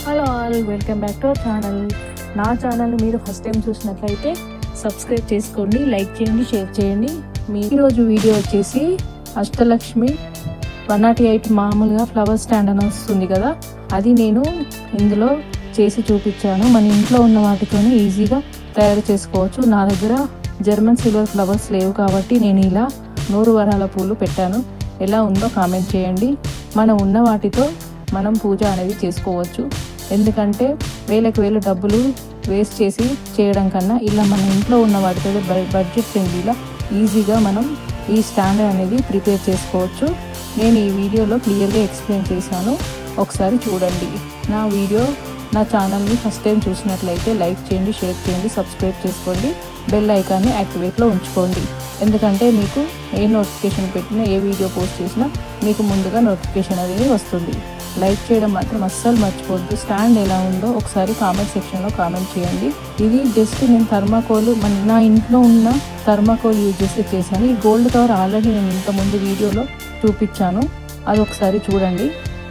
Hello all, welcome back to our channel. నా channel మీరు first time చూసినట్లయితే subscribe చేసుకోండి, లైక్ చేయండి, షేర్ చేయండి. ఈరోజు వీడియో వచ్చేసి అష్టలక్ష్మి 108 మామూలుగా ఫ్లవర్ స్టాండ్ అని వస్తుంది కదా, అది నేను ఇందులో చేసి చూపించాను. మన ఇంట్లో ఉన్న వాటితోనే ఈజీగా తయారు చేసుకోవచ్చు. నా దగ్గర జర్మన్ సిల్వర్ ఫ్లవర్స్ లేవు కాబట్టి నేను ఇలా 100 వరాల పూలు పెట్టాను. ఎలా ఉందో కామెంట్ చేయండి. మనం ఉన్న వాటితో మనం పూజ అనేది చేసుకోవచ్చు. ఎందుకంటే వేలకు వేలు డబ్బులు వేస్ట్ చేసి చేయడం కన్నా ఇలా మన ఇంట్లో ఉన్న వాటితో బడ్జెట్ ఫ్రెండ్లీగా ఈజీగా మనం ఈ స్టాండ్ అనేది ప్రిపేర్ చేసుకోవచ్చు. నేను ఈ వీడియోలో క్లియర్గా ఎక్స్ప్లెయిన్ చేశాను, ఒకసారి చూడండి. నా ఛానల్ని ఫస్ట్ టైం చూసినట్లయితే లైక్ చేయండి, షేర్ చేయండి, సబ్స్క్రైబ్ చేసుకోండి, బెల్ ఐకాన్ని యాక్టివేట్లో ఉంచుకోండి. ఎందుకంటే మీకు ఏ నోటిఫికేషన్ పెట్టినా, ఏ వీడియో పోస్ట్ చేసినా మీకు ముందుగా నోటిఫికేషన్ అనేది వస్తుంది. లైక్ చేయడం మాత్రం అస్సలు మర్చిపోవద్దు. స్టాండ్ ఎలా ఉందో ఒకసారి కామెంట్ సెక్షన్లో కామెంట్ చేయండి. ఇది జస్ట్ నేను థర్మాకోల్ నా ఇంట్లో ఉన్న థర్మాకోల్ యూజ్ చేసి చేశాను. ఈ గోల్డ్ కవర్ ఆల్రెడీ నేను ఇంతకుముందు వీడియోలో చూపించాను, అది ఒకసారి చూడండి.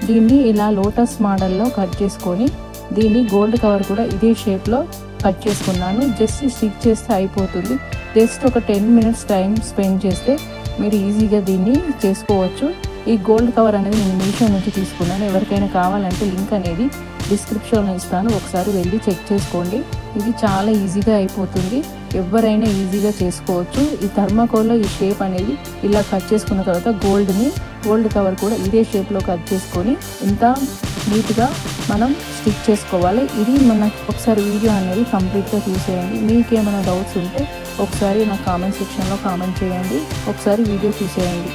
దీన్ని ఇలా లోటస్ మోడల్లో కట్ చేసుకొని దీన్ని గోల్డ్ కవర్ కూడా ఇదే షేప్లో కట్ చేసుకున్నాను. జస్ట్ స్టిక్ చేస్తే అయిపోతుంది. జస్ట్ ఒక 10 మినిట్స్ టైం స్పెండ్ చేస్తే మీరు ఈజీగా దీన్ని చేసుకోవచ్చు. ఈ గోల్డ్ కవర్ అనేది నేను మీషో నుంచి తీసుకున్నాను. ఎవరికైనా కావాలంటే లింక్ అనేది డిస్క్రిప్షన్లో ఇస్తాను, ఒకసారి వెళ్ళి చెక్ చేసుకోండి. ఇది చాలా ఈజీగా అయిపోతుంది, ఎవరైనా ఈజీగా చేసుకోవచ్చు. ఈ థర్మాకోల్లో ఈ షేప్ అనేది ఇలా కట్ చేసుకున్న తర్వాత గోల్డ్ కవర్ కూడా ఇదే షేప్లో కట్ చేసుకొని ఇంత నీట్గా మనం స్టిక్ చేసుకోవాలి. ఇది మనకు ఒకసారి వీడియో అనేది కంప్లీట్గా చూసేయండి. మీకేమైనా డౌట్స్ ఉంటే ఒకసారి నా కామెంట్ సెక్షన్లో కామెంట్ చేయండి, ఒకసారి వీడియో చూసేయండి.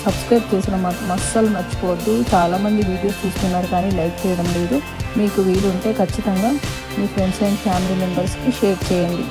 సబ్స్క్రైబ్ చేసిన మాత్రం అస్సలు మర్చిపోవద్దు. చాలామంది వీడియోస్ చూస్తున్నారు కానీ లైక్ చేయడం లేదు. మీకు వీలుంటే ఖచ్చితంగా మీ ఫ్రెండ్స్ అండ్ ఫ్యామిలీ మెంబర్స్కి షేర్ చేయండి.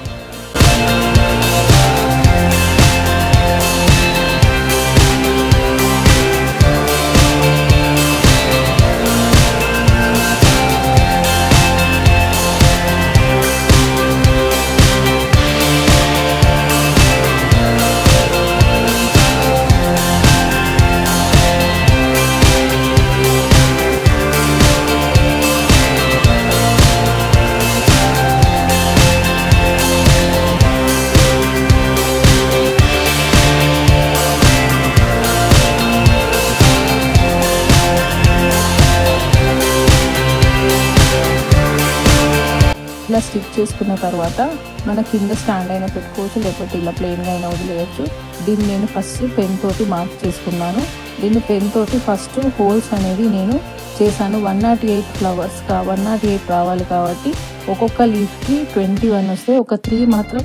ఇలా స్టిక్ చేసుకున్న తర్వాత మన కింద స్టాండ్ అయినా పెట్టుకోవచ్చు, లేకపోతే ఇలా ప్లెయిన్గా అయినా వదిలేయచ్చు. దీన్ని నేను ఫస్ట్ పెన్ తోటి మార్క్ చేసుకున్నాను. దీన్ని పెన్ తోటి ఫస్ట్ హోల్స్ అనేది నేను చేశాను. 108 ఫ్లవర్స్ 108 రావాలి కాబట్టి ఒక్కొక్క లీఫ్కి 21 వస్తాయి. ఒక 3 మాత్రం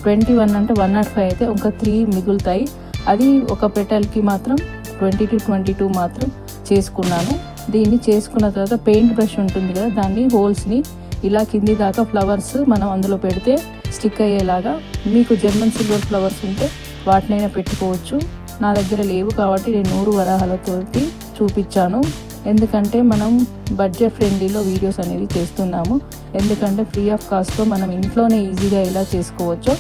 21 అంటే 105 అయితే ఒక 3 మిగులుతాయి. అది ఒక పెటల్కి మాత్రం 22 మాత్రం చేసుకున్నాను. దీన్ని చేసుకున్న తర్వాత పెయింట్ బ్రష్ ఉంటుంది కదా, దాన్ని హోల్స్ని ఇలా కింది దాకా ఫ్లవర్స్ మనం అందులో పెడితే స్టిక్ అయ్యేలాగా. మీకు జర్మన్ సిల్వర్ ఫ్లవర్స్ ఉంటే వాటినైనా పెట్టుకోవచ్చు. నా దగ్గర లేవు కాబట్టి నేను 100 వరాహాలతోటి చూపించాను. ఎందుకంటే మనం బడ్జెట్ ఫ్రెండ్లీలో వీడియోస్ అనేది చేస్తున్నాము. ఎందుకంటే ఫ్రీ ఆఫ్ కాస్ట్లో మనం ఇంట్లోనే ఈజీగా ఎలా చేసుకోవచ్చో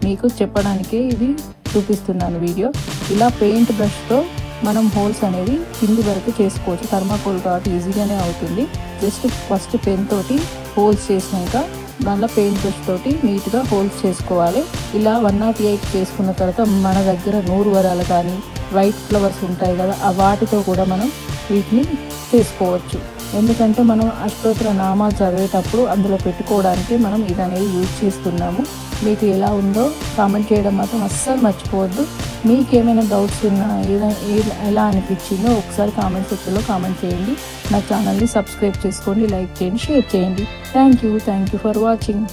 మీకు చెప్పడానికే ఇది చూపిస్తున్నాను వీడియో. ఇలా పెయింట్ బ్రష్తో మనం హోల్స్ అనేది కింది వరకు చేసుకోవచ్చు. థర్మాకోల్ కాబట్టి ఈజీగానే అవుతుంది. జస్ట్ ఫస్ట్ పెన్ తోటి హోల్స్ చేసినాక దాంట్లో పెయింట్ బ్రష్ తోటి నీట్గా హోల్స్ చేసుకోవాలి. ఇలా 108 చేసుకున్న తర్వాత మన దగ్గర 100 వరాలు కానీ వైట్ ఫ్లవర్స్ ఉంటాయి కదా, ఆ వాటితో కూడా మనం వీటిని చేసుకోవచ్చు. ఎందుకంటే మనం అష్టోత్తర నామాలు చదివేటప్పుడు అందులో పెట్టుకోవడానికి మనం ఇది అనేది యూజ్ చేస్తున్నాము. మీకు ఎలా ఉందో కామెంట్ చేయడం మాత్రం అస్సలు మర్చిపోవద్దు. మీకేమైనా డౌట్స్ ఉన్నా ఎలా అనిపించిందో ఒకసారి కామెంట్ సెక్షన్లో కామెంట్ చేయండి. నా ఛానల్ని సబ్స్క్రైబ్ చేసుకోండి, లైక్ చేయండి, షేర్ చేయండి. Thank you for watching.